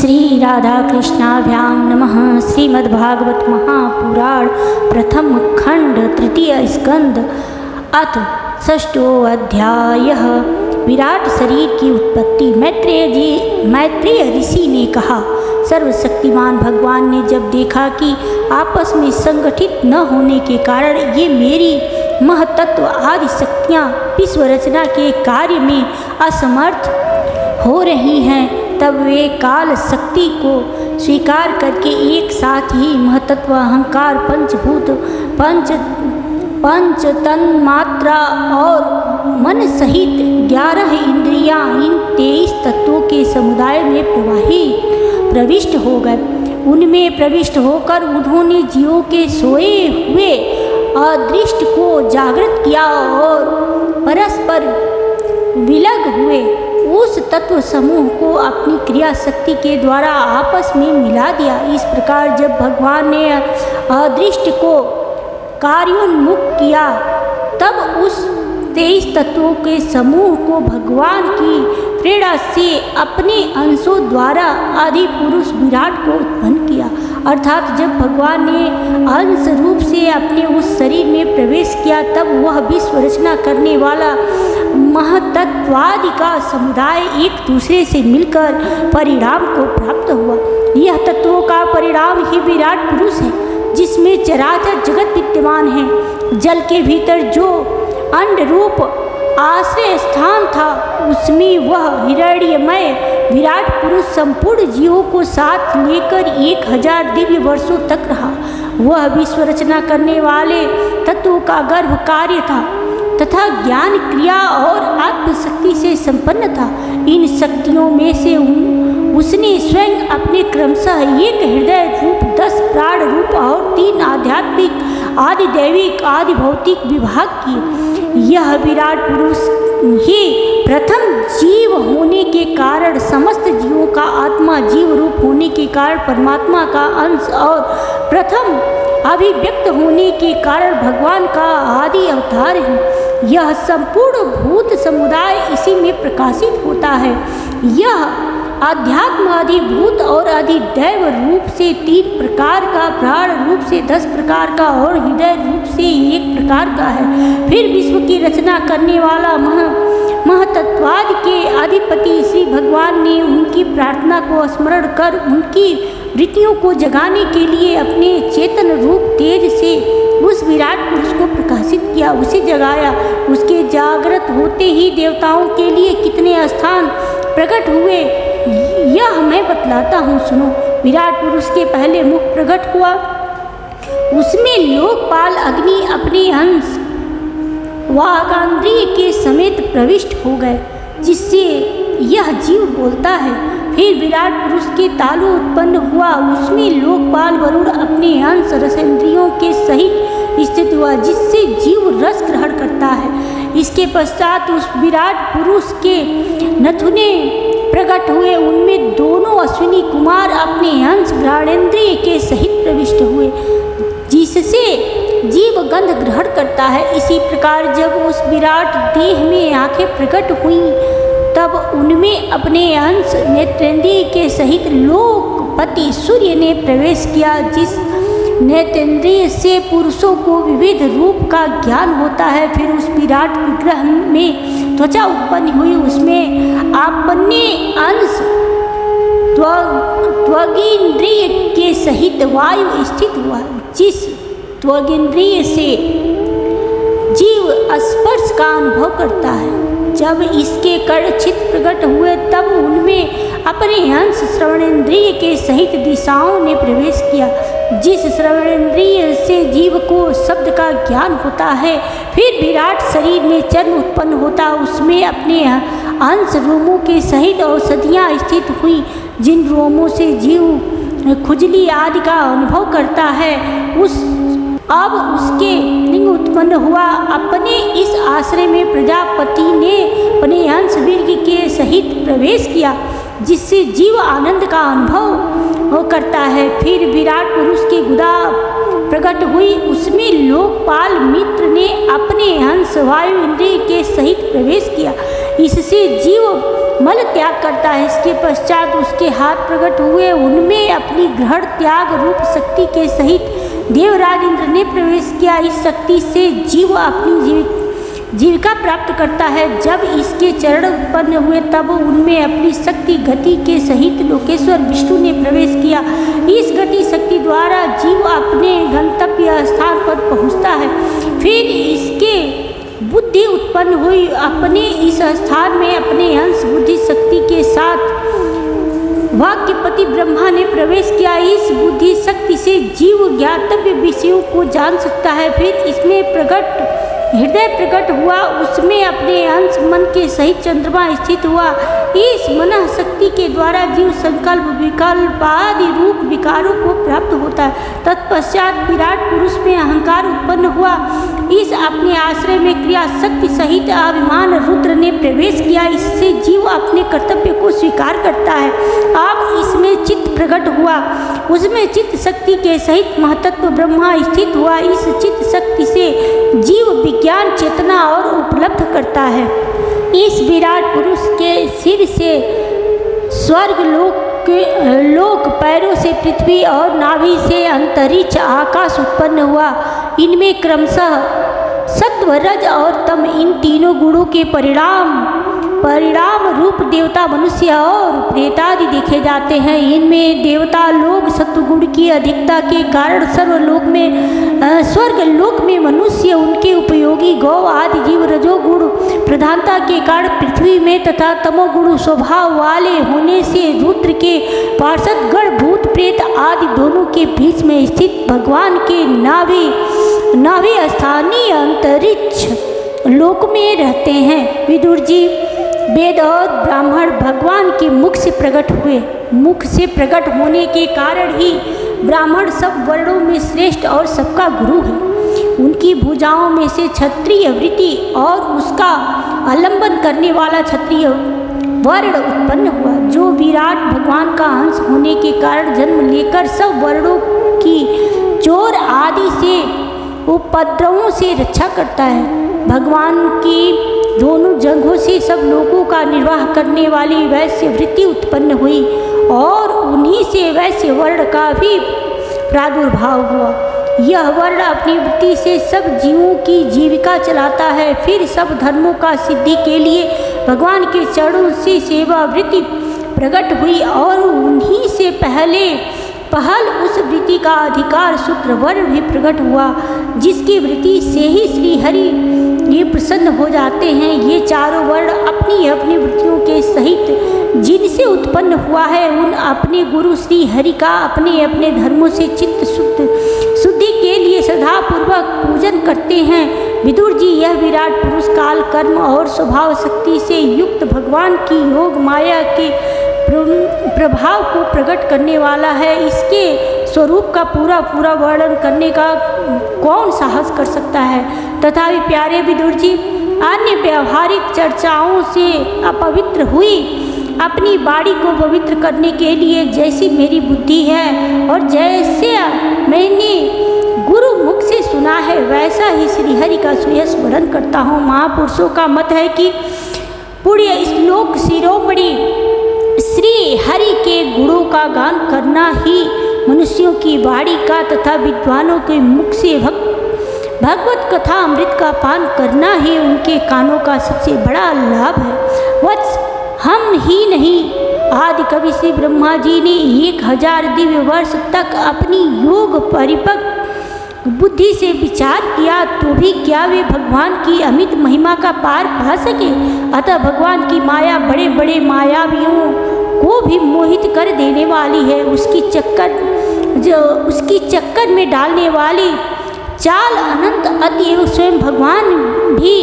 श्री राधा कृष्णाभ्यां नमः। श्रीमद्भागवत महापुराण प्रथम खंड तृतीय स्कंद अथ षष्ठो अध्यायः। विराट शरीर की उत्पत्ति। मैत्रेय ऋषि ने कहा, सर्वशक्तिमान भगवान ने जब देखा कि आपस में संगठित न होने के कारण ये मेरी महतत्व आदि शक्तियाँ विश्व रचना के कार्य में असमर्थ हो रही हैं, तब वे काल शक्ति को स्वीकार करके एक साथ ही महतत्व, अहंकार, पंचभूत, पंच तन्मात्रा और मन सहित 11 इंद्रियां इन 23 तत्वों के समुदाय में प्रविष्ट हो गए। उनमें प्रविष्ट होकर उन्होंने जीवों के सोए हुए अदृष्ट को जागृत किया और परस्पर विलग हुए उस तत्व समूह को अपनी क्रिया शक्ति के द्वारा आपस में मिला दिया। इस प्रकार जब भगवान ने अदृष्ट को कार्योन्मुख किया, तब उस 23 तत्वों के समूह को भगवान की प्रेरणा से अपने अंशों द्वारा आदि पुरुष विराट को उत्पन्न किया। अर्थात जब भगवान ने अंश रूप से अपने उस शरीर में प्रवेश किया, तब वह विश्व रचना करने वाला महतत्वादि का समुदाय एक दूसरे से मिलकर परिणाम को प्राप्त हुआ। यह तत्वों का परिणाम ही विराट पुरुष है, जिसमें चराचर जगत विद्यमान है। जल के भीतर जो अंड रूप आश्रय स्थान था, उसमें वह हिरण्यमय विराट पुरुष संपूर्ण जीवों को साथ लेकर 1000 दिव्य वर्षों तक रहा। वह विश्व रचना करने वाले तत्वों का गर्भ कार्य था तथा ज्ञान, क्रिया और आत्मशक्ति से संपन्न था। इन शक्तियों में से उसने स्वयं अपने क्रमशः 1 हृदय रूप, 10 प्राण रूप और 3 आध्यात्मिक, आदि दैविक, आदि भौतिक विभाग किए। यह विराट पुरुष ही प्रथम जीव होने के कारण समस्त जीवों का आत्मा, जीव रूप होने के कारण परमात्मा का अंश और प्रथम अभिव्यक्त होने के कारण भगवान का आदि अवतार है। यह संपूर्ण भूत समुदाय इसी में प्रकाशित होता है। यह आध्यात्म, अधिभूत और अधिदैव रूप से 3 प्रकार का, प्राण रूप से 10 प्रकार का और हृदय रूप से 1 प्रकार का है। फिर विश्व की रचना करने वाला महतत्वादि के अधिपति श्री भगवान ने उनकी प्रार्थना को स्मरण कर उनकी वृत्तियों को जगाने के लिए अपने चेतन रूप तेज से उस विराट पुरुष को प्रकाशित किया, उसे जगाया। उसके जागृत होते ही देवताओं के लिए कितने स्थान प्रकट हुए, यह मैं बतलाता हूँ, सुनो। विराट पुरुष के पहले मुख प्रकट हुआ, उसमें लोकपाल अग्नि अपने अंश वागांद्रिय के समेत प्रविष्ट हो गए, जिससे यह जीव बोलता है। फिर विराट पुरुष के तालु उत्पन्न हुआ, उसमें लोकपाल वरुण अपने अंश रसेंद्रियों के सहित स्थित हुआ, जिससे जीव रस ग्रहण करता है। इसके पश्चात उस विराट पुरुष के नथुने प्रकट हुए, उनमें दोनों अश्विनी कुमार अपने अंश घ्राणेन्द्रिय के सहित प्रविष्ट हुए, जिससे जीव गंध ग्रहण करता है। इसी प्रकार जब उस विराट देह में आंखें प्रकट हुईं, तब उनमें अपने अंश नेत्रेंद्रिय के सहित लोकपति सूर्य ने प्रवेश किया, जिस नेत्रेंद्रिय से पुरुषों को विविध रूप का ज्ञान होता है। फिर उस विराट विग्रह में त्वचा उत्पन्न हुई, उसमें अपने अंश त्वगिंद्रिय के सहित वायु स्थित हुआ, जिस त्वगिंद्रिय से जीव स्पर्श का अनुभव करता है। जब इसके कर्णचित प्रकट हुए, तब उनमें अपने अंश श्रवणेन्द्रिय के सहित दिशाओं ने प्रवेश किया, जिस श्रवणेन्द्रिय से जीव को शब्द का ज्ञान होता है। फिर विराट शरीर में चर्म उत्पन्न होता, उसमें अपने अंश रोमों के सहित औषधियाँ स्थित हुई, जिन रोमों से जीव खुजली आदि का अनुभव करता है। अब उसके लिंग उत्पन्न हुआ। अपने इस आश्रय में प्रजापति ने अपने अंश वीर्य के सहित प्रवेश किया, जिससे जीव आनंद का अनुभव करता है। फिर विराट पुरुष की गुदा प्रकट हुई, उसमें लोकपाल मित्र ने अपने अंश वायु इंद्रिय के सहित प्रवेश किया। इससे जीव मल त्याग करता है। इसके पश्चात उसके हाथ प्रकट हुए, उनमें अपनी ग्रहण त्याग रूप शक्ति के सहित देवराज इंद्र ने प्रवेश किया। इस शक्ति से जीव अपनी जीविका प्राप्त करता है। जब इसके चरण उत्पन्न हुए तब उनमें अपनी शक्ति गति के सहित लोकेश्वर विष्णु ने प्रवेश किया। इस गति शक्ति द्वारा जीव अपने गंतव्य स्थान पर पहुंचता है। फिर इसके बुद्धि उत्पन्न हुई, अपने इस स्थान में अपने अंश बुद्धि शक्ति के साथ वाक्यपति ब्रह्मा ने प्रवेश किया। इस बुद्धि शक्ति से जीव ज्ञातव्य विषयों को जान सकता है। फिर इसमें हृदय प्रकट हुआ, उसमें अपने अंश मन के सहित चंद्रमा स्थित हुआ। इस मन शक्ति के द्वारा जीव संकल्प विकल्प आदि रूप विकारों को प्राप्त होता है। तत्पश्चात विराट पुरुष में अहंकार उत्पन्न हुआ। इस अपने आश्रय में क्रिया शक्ति सहित अभिमान रुद्र ने प्रवेश किया। इससे जीव अपने कर्तव्य को स्वीकार करता है। अब इसमें चित्त प्रकट हुआ, उसमें चित्त शक्ति के सहित महतत्व ब्रह्मा स्थित हुआ। इस चित्त शक्ति से जीव विज्ञान चेतना और उपलब्ध करता है। इस विराट पुरुष के सिर से स्वर्ग लोक, पैरों से पृथ्वी और नाभि से अंतरिक्ष आकाश उत्पन्न हुआ। इनमें क्रमशः सत्व रज और तम इन तीनों गुणों के परिणाम रूप देवता मनुष्य और प्रेतादि देखे जाते हैं। इनमें देवता लोग सत्वगुण की अधिकता के कारण स्वर्ग लोक में मनुष्य, उनके उपयोगी गौ आदि जीव रजोगुण प्रधानता के कारण पृथ्वी में तथा तमोगुण स्वभाव वाले होने से रुद्र के पार्षद गण भूत प्रेत आदि दोनों के बीच में स्थित भगवान के नाभि स्थानीय अंतरिक्ष लोक में रहते हैं। विदुर जी, वेद और ब्राह्मण भगवान के मुख से प्रकट हुए। मुख से प्रकट होने के कारण ही ब्राह्मण सब वर्णों में श्रेष्ठ और सबका गुरु है। उनकी भुजाओं में से क्षत्रिय वृत्ति और उसका आलंबन करने वाला क्षत्रिय वर्ण उत्पन्न हुआ, जो विराट भगवान का अंश होने के कारण जन्म लेकर सब वर्णों की चोर आदि से उपद्रवों से रक्षा करता है। भगवान की दोनों जंघों से सब लोगों का निर्वाह करने वाली वैश्य वृत्ति उत्पन्न हुई और उन्हीं से वैश्य वर्ण का भी प्रादुर्भाव हुआ। यह वर्ण अपनी वृत्ति से सब जीवों की जीविका चलाता है। फिर सब धर्मों का सिद्धि के लिए भगवान के चरणों से सेवा वृत्ति प्रकट हुई और उन्हीं से पहल उस वृत्ति का अधिकार सूत्र वर्ण भी प्रकट हुआ, जिसकी वृत्ति से ही श्री हरि ये प्रसन्न हो जाते हैं। ये चारों वर्ण अपनी अपनी वृत्तियों के सहित जिनसे उत्पन्न हुआ है, उन अपने गुरु श्री हरि का अपने अपने धर्मों से चित्त शुद्धि के लिए श्रद्धापूर्वक पूजन करते हैं। विदुर जी, यह विराट पुरुष काल कर्म और स्वभाव शक्ति से युक्त भगवान की योग माया के प्रभाव को प्रकट करने वाला है। इसके स्वरूप का पूरा वर्णन करने का कौन साहस कर सकता है। तथापि प्यारे विदुर जी, अन्य व्यावहारिक चर्चाओं से अपवित्र हुई अपनी वाणी को पवित्र करने के लिए जैसी मेरी बुद्धि है और जैसे मैंने गुरु मुख से सुना है, वैसा ही श्रीहरि का सुयश स्मरण करता हूँ। महापुरुषों का मत है कि पुण्य श्लोक शिरोमणि श्री हरि के गुणों का गान करना ही मनुष्यों की वाणी का तथा विद्वानों के मुख से भगवत कथा अमृत का पान करना ही उनके कानों का सबसे बड़ा लाभ है। वत्स, हम ही नहीं, आदि कवि श्री ब्रह्मा जी ने 1000 दिव्य वर्ष तक अपनी योग परिपक्व बुद्धि से विचार किया, तो भी क्या वे भगवान की अमित महिमा का पार पा सके। अतः भगवान की माया बड़े बड़े मायावियों को भी मोहित कर देने वाली है। उसकी चक्कर में डालने वाली चाल अनंत अतएव स्वयं भगवान भी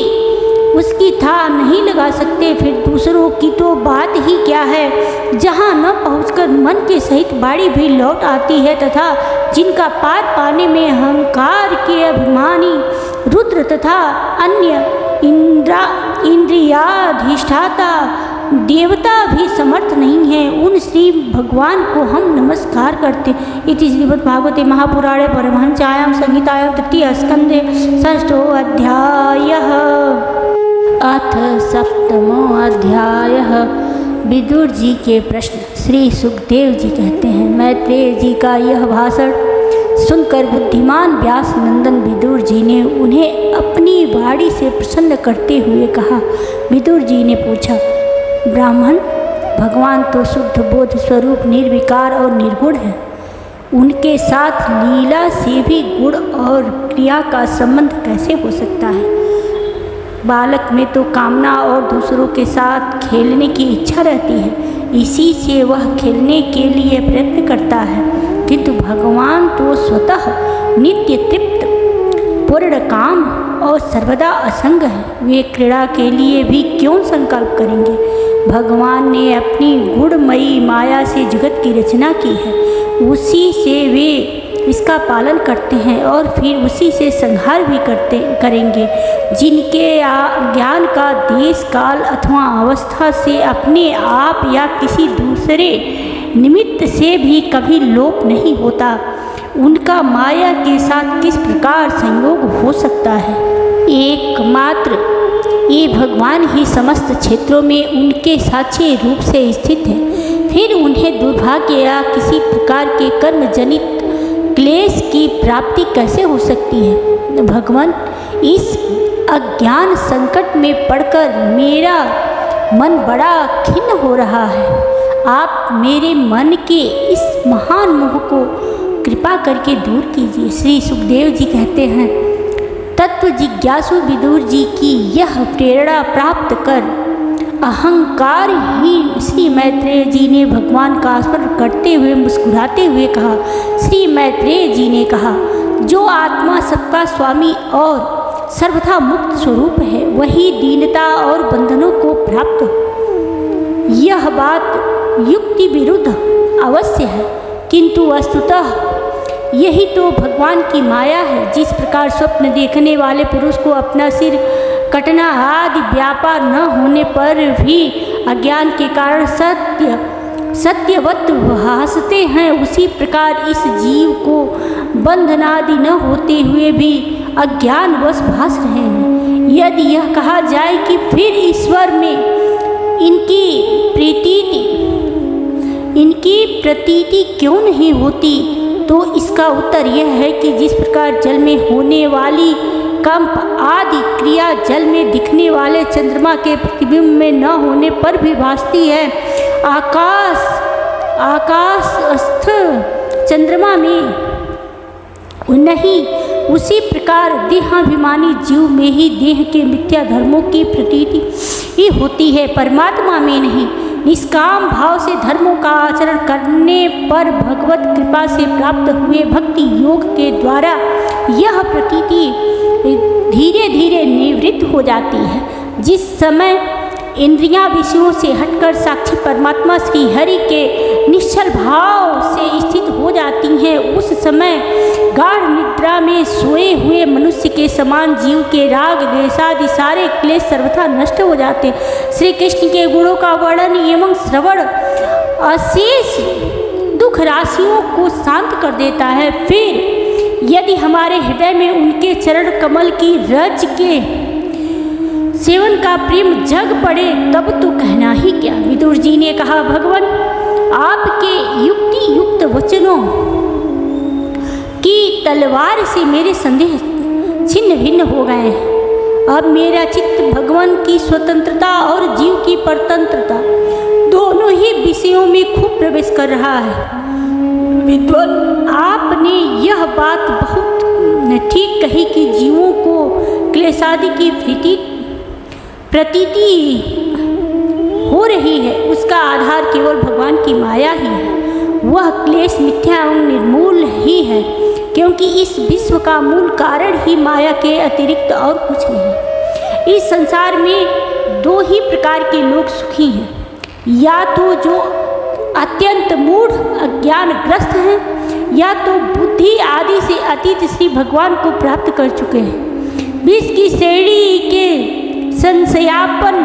उसकी था नहीं लगा सकते। फिर दूसरों की तो बात ही क्या है, जहाँ न पहुँचकर मन के सहित बाड़ी भी लौट आती है तथा जिनका पार पाने में अहंकार के अभिमानी रुद्र तथा अन्य इंद्रियाधिष्ठाता देवता भी समर्थ नहीं है, उन श्री भगवान को हम नमस्कार करते। इति श्रीमद्भागवते महापुराणे परमहंस्यां संहितायां तृतीय स्कंधे 6ठो अध्यायः। अथ सप्तमो अध्यायः। विदुर जी के प्रश्न। श्री सुखदेव जी कहते हैं, मैत्रेय जी का यह भाषण सुनकर बुद्धिमान व्यास नंदन विदुर जी ने उन्हें अपनी वाणी से प्रसन्न करते हुए कहा। विदुर जी ने पूछा, ब्राह्मण, भगवान तो शुद्ध बोध स्वरूप निर्विकार और निर्गुण है, उनके साथ लीला से भी गुण और क्रिया का संबंध कैसे हो सकता है? बालक में तो कामना और दूसरों के साथ खेलने की इच्छा रहती है, इसी से वह खेलने के लिए प्रयत्न करता है, किंतु भगवान तो स्वतः नित्य तृप्त, पूर्ण काम और सर्वदा असंग है। वे क्रीड़ा के लिए भी क्यों संकल्प करेंगे? भगवान ने अपनी गुणमयी माया से जगत की रचना की है, उसी से वे इसका पालन करते हैं और फिर उसी से संहार भी करेंगे। जिनके ज्ञान का देश काल अथवा अवस्था से अपने आप या किसी दूसरे निमित्त से भी कभी लोप नहीं होता, उनका माया के साथ किस प्रकार संयोग हो सकता है? एकमात्र ये भगवान ही समस्त क्षेत्रों में उनके साक्षी रूप से स्थित है, फिर उन्हें दुर्भाग्य या किसी प्रकार के कर्म जनित क्लेश की प्राप्ति कैसे हो सकती है? भगवान, इस अज्ञान संकट में पड़कर मेरा मन बड़ा खिन्न हो रहा है। आप मेरे मन के इस महान मोह को कृपा करके दूर कीजिए। श्री सुखदेव जी कहते हैं, तत्व जिज्ञासु विदुर जी की यह प्रेरणा प्राप्त कर अहंकारहीन श्री मैत्रेय जी ने भगवान का स्मरण करते हुए मुस्कुराते हुए कहा। श्री मैत्रेय जी ने कहा, जो आत्मा सबका स्वामी और सर्वथा मुक्त स्वरूप है, वही दीनता और बंधनों को प्राप्त हो। यह बात युक्ति विरुद्ध अवश्य है, किंतु वस्तुतः यही तो भगवान की माया है। जिस प्रकार स्वप्न देखने वाले पुरुष को अपना सिर कटना आदि व्यापार न होने पर भी अज्ञान के कारण सत्यवत भासते हैं, उसी प्रकार इस जीव को बंधनादि न होते हुए भी अज्ञानवश भास रहे हैं। यदि यह कहा जाए कि फिर ईश्वर में इनकी प्रतीति क्यों नहीं होती, तो इसका उत्तर यह है कि जिस प्रकार जल में होने वाली कंप आदि क्रिया जल में दिखने वाले चंद्रमा के प्रतिबिंब में न होने पर भी भासती है, आकाशस्थ चंद्रमा में नहीं, उसी प्रकार देहाभिमानी जीव में ही देह के मिथ्या धर्मों की प्रतीति ही होती है, परमात्मा में नहीं। निष्काम भाव से धर्मों का आचरण करने पर भगवत कृपा से प्राप्त हुए भक्ति योग के द्वारा यह प्रतीति धीरे धीरे निवृत्त हो जाती है। जिस समय इंद्रियां विषयों से हटकर साक्षी परमात्मा श्री हरि के निश्चल भाव से स्थित हो जाती हैं, उस समय गाढ़ निद्रा में सोए हुए मनुष्य के समान जीव के राग द्वेषादि सारे क्लेश सर्वथा नष्ट हो जाते हैं। श्री कृष्ण के गुणों का वर्णन एवं श्रवण अशेष दुख राशियों को शांत कर देता है। फिर यदि हमारे हृदय में उनके चरण कमल की रज के सेवन का प्रेम जग पड़े, तब तो कहना ही क्या। विदुर जी ने कहा, भगवान, आपके युक्ति युक्त वचनों की तलवार से मेरे संदेह छिन्न भिन्न हो गए हैं। अब मेरा चित्त भगवान की स्वतंत्रता और जीव की परतंत्रता दोनों ही विषयों में खूब प्रवेश कर रहा है। विद्वान, आपने यह बात बहुत ठीक कही कि जीवों को क्लेशादि की प्रतीति हो रही है, उसका आधार केवल भगवान की माया ही है। वह क्लेश मिथ्या एवं निर्मूल ही है, क्योंकि इस विश्व का मूल कारण ही माया के अतिरिक्त और कुछ नहीं। इस संसार में दो ही प्रकार के लोग सुखी हैं, या तो जो अत्यंत मूढ़ अज्ञानग्रस्त हैं, या तो बुद्धि आदि से अतीत श्री भगवान को प्राप्त कर चुके हैं। विष की श्रेणी के संशयापन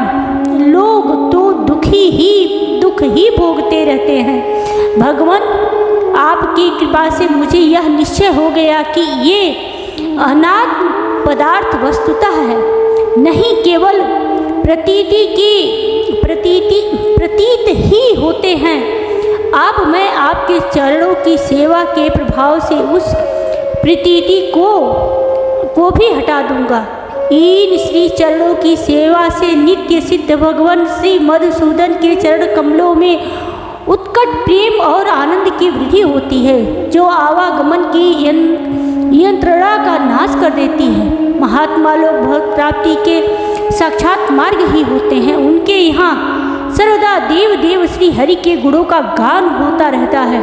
लोग तो दुख ही भोगते रहते हैं। भगवान, आपकी कृपा से मुझे यह निश्चय हो गया कि ये अनात्म पदार्थ वस्तुतः है, नहीं केवल प्रतीत ही होते हैं। अब मैं आपके चरणों की सेवा के प्रभाव से उस प्रतीति को भी हटा दूंगा। इन श्री चरणों की सेवा से नित्य सिद्ध भगवान श्री मधुसूदन के चरण कमलों में उत्कट प्रेम और आनंद की वृद्धि होती है, जो आवागमन की यंत्रणा का नाश कर देती है। महात्मा लोग भक्त प्राप्ति के साक्षात मार्ग ही होते हैं। उनके यहाँ सर्वदा देव देव श्री हरि के गुणों का गान होता रहता है।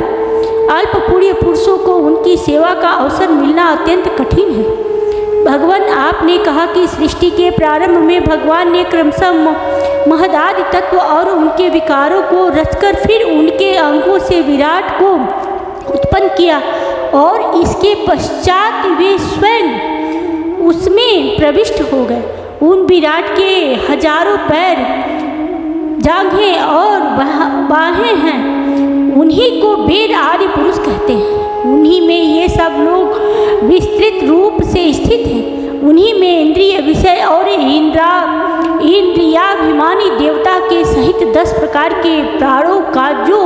अल्प पुण्य पुरुषों को उनकी सेवा का अवसर मिलना अत्यंत कठिन है। भगवान, आपने कहा कि सृष्टि के प्रारंभ में भगवान ने क्रमशः महदादि तत्व और उनके विकारों को रचकर फिर उनके अंगों से विराट को उत्पन्न किया और इसके पश्चात वे स्वयं उसमें प्रविष्ट हो गए। उन विराट के हजारों पैर, जांघें और बाहें हैं। उन्हीं को वेद आदि पुरुष कहते हैं। उन्हीं में ये सब लोग विस्तृत रूप से स्थित हैं। उन्हीं में इंद्रिय, विषय और इंद्रियाभिमानी देवता के सहित 10 प्रकार के प्राणों का जो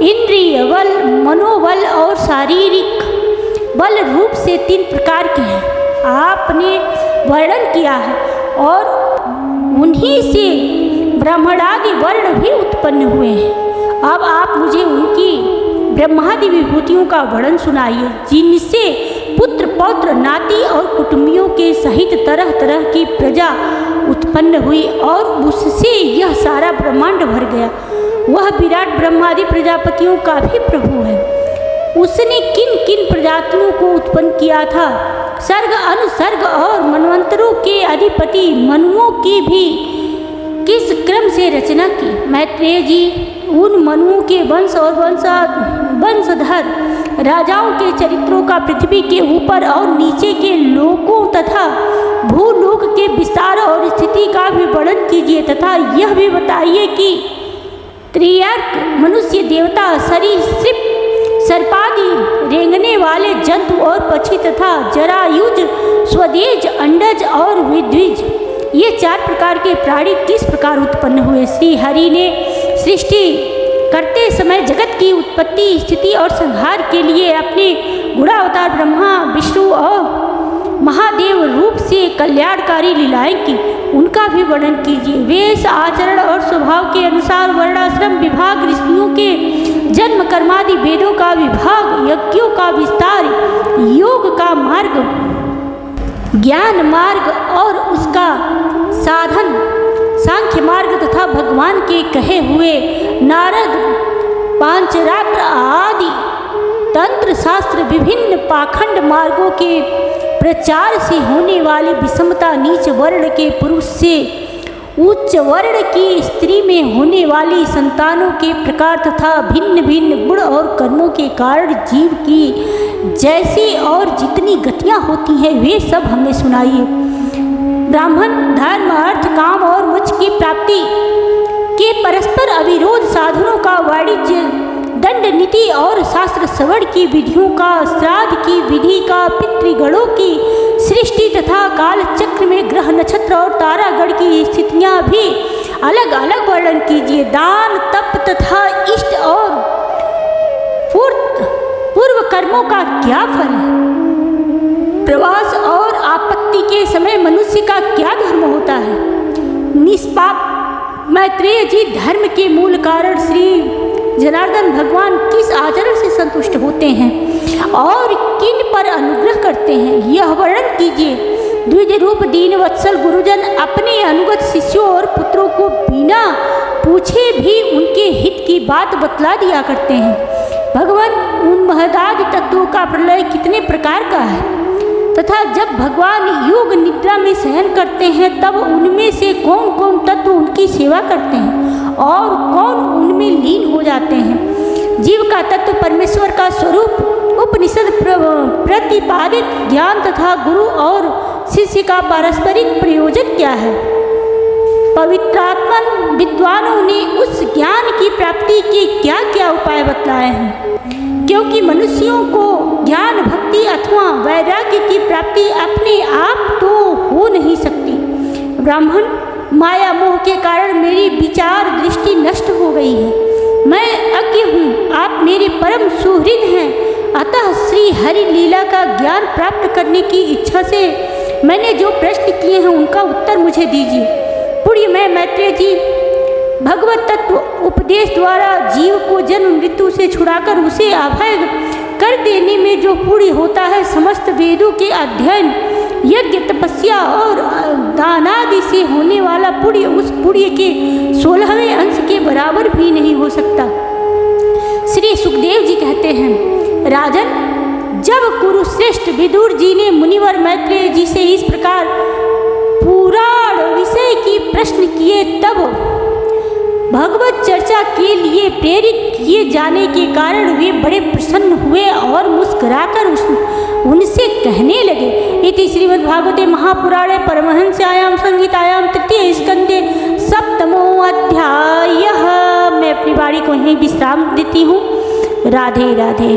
इंद्रिय बल, मनोबल और शारीरिक बल रूप से 3 प्रकार के हैं, आपने वर्णन किया है। और उन्हीं से ब्रह्मणादि वर्ण भी उत्पन्न हुए हैं। अब आप मुझे उनकी ब्रह्मादि विभूतियों का वर्णन सुनाइए, जिनसे पुत्र, पौत्र, नाती और कुटुंबियों के सहित तरह तरह की प्रजा उत्पन्न हुई और उससे यह सारा ब्रह्मांड भर गया। वह विराट ब्रह्मादि प्रजापतियों का भी प्रभु है। उसने किन किन प्रजातियों को उत्पन्न किया था? सर्ग, अनुसर्ग और मनवंतरों के अधिपति मनुओं की भी किस क्रम से रचना की? मैत्रेय जी, उन मनुओं के वंश और वंशधर राजाओं के चरित्रों का पृथ्वी के ऊपर और नीचे के लोकों तथा भूलोक के विस्तार और स्थिति का भी वर्णन कीजिए तथा यह भी बताइए कि त्रियर्क, मनुष्य, देवता, सरीसृप, सर्पादि, रेंगने वाले जंतु और पक्षी तथा जरायुज, स्वदेज, अंडज और विद्विज, ये 4 प्रकार के प्राणी किस प्रकार उत्पन्न हुए? श्री हरि ने सृष्टि करते समय जगत की उत्पत्ति, स्थिति और संहार के लिए अपने गुणावतार ब्रह्मा, विष्णु और महादेव रूप से कल्याणकारी लीलाएं की। उनका भी वर्णन कीजिए। वेश, आचरण और स्वभाव के अनुसार वर्णाश्रम विभाग, ऋषियों के जन्म, कर्मादि, वेदों का विभाग, यज्ञों का विस्तार, योग का मार्ग, ज्ञान मार्ग और उसका साधन, सांख्य मार्ग तथा भगवान के कहे हुए नारद, पांचरात्र आदि तंत्र शास्त्र, विभिन्न पाखंड मार्गों के प्रचार से होने वाली विषमता, नीच वर्ण के पुरुष से उच्च वर्ण की स्त्री में होने वाली संतानों के प्रकार तथा भिन्न भिन्न गुण और कर्मों के कारण जीव की जैसी और जितनी गतियाँ होती हैं वे सब हमें सुनाइए। ब्राह्मण, धर्म, अर्थ, काम और मोक्ष की प्राप्ति के परस्पर अविरोध साधनों का वाणिज्य, दंड नीति और शास्त्र श्रवण की विधियों का, श्राद्ध की विधि का, पितृगणों की सृष्टि तथा काल चक्र में ग्रह, नक्षत्र और तारागण की स्थितियाँ भी अलग अलग वर्णन कीजिए। दान, तप तथा इष्ट और पूर्व कर्मों का क्या फल है? प्रवास और आपत्ति के समय मनुष्य का क्या धर्म होता है? निष्पाप मैत्रेय जी, धर्म के मूल कारण श्री जनार्दन भगवान किस आचरण से संतुष्ट होते हैं और किन पर अनुग्रह करते हैं, यह वर्णन कीजिए। द्विज रूप दीन वत्सल गुरुजन अपने अनुगत शिष्यों और पुत्रों को बिना पूछे भी उनके हित की बात बतला दिया करते हैं। भगवान, उन महदादि तत्वों का प्रलय कितने प्रकार का है तथा जब भगवान योग निद्रा में शयन करते हैं तब उनमें से कौन कौन तत्व उनकी सेवा करते हैं और कौन उनमें लीन हो जाते हैं? जीव का तत्व परमेश्वर का स्वरूप, उपनिषद प्रतिपादित ज्ञान तथा गुरु और शिष्य का पारस्परिक प्रयोजन क्या है? पवित्रात्मन विद्वानों ने उस ज्ञान की प्राप्ति के क्या क्या उपाय बतलाए हैं? क्योंकि मनुष्यों को ज्ञान, भक्ति अथवा वैराग्य की प्राप्ति अपने आप तो हो नहीं सकती। ब्राह्मण, माया मोह के कारण मेरी विचार दृष्टि नष्ट हो गई है। मैं अज्ञ हूँ, आप मेरे परम सुहृद हैं, अतः श्री हरि लीला का ज्ञान प्राप्त करने की इच्छा से मैंने जो प्रश्न किए हैं उनका उत्तर मुझे दीजिए। पुण्य मैं मैत्रेय जी, भगवत तत्व उपदेश द्वारा जीव को जन्म मृत्यु से छुड़ाकर उसे अभय कर देने में जो पुण्य होता है, समस्त वेदों के अध्ययन, यज्ञ, तपस्या और दानादि से होने वाला पुण्य उस पुण्य के 16वें अंश के बराबर भी नहीं हो सकता। श्री सुखदेव जी कहते हैं, राजन, जब कुरुश्रेष्ठ विदुर जी ने मुनिवर मैत्रेय जी से इस प्रकार पुराण विषय की प्रश्न किए, तब भगवत चर्चा के लिए प्रेरित किए जाने के कारण वे बड़े प्रसन्न हुए और मुस्कुराकर उनसे कहने लगे। इति श्रीमद्भागवते महापुराणे परमहंस्यायाम संहितायाम तृतीय स्कंदे 7वां अध्याय। मैं अपनी वाणी को यहीं विश्राम देती हूँ। राधे राधे।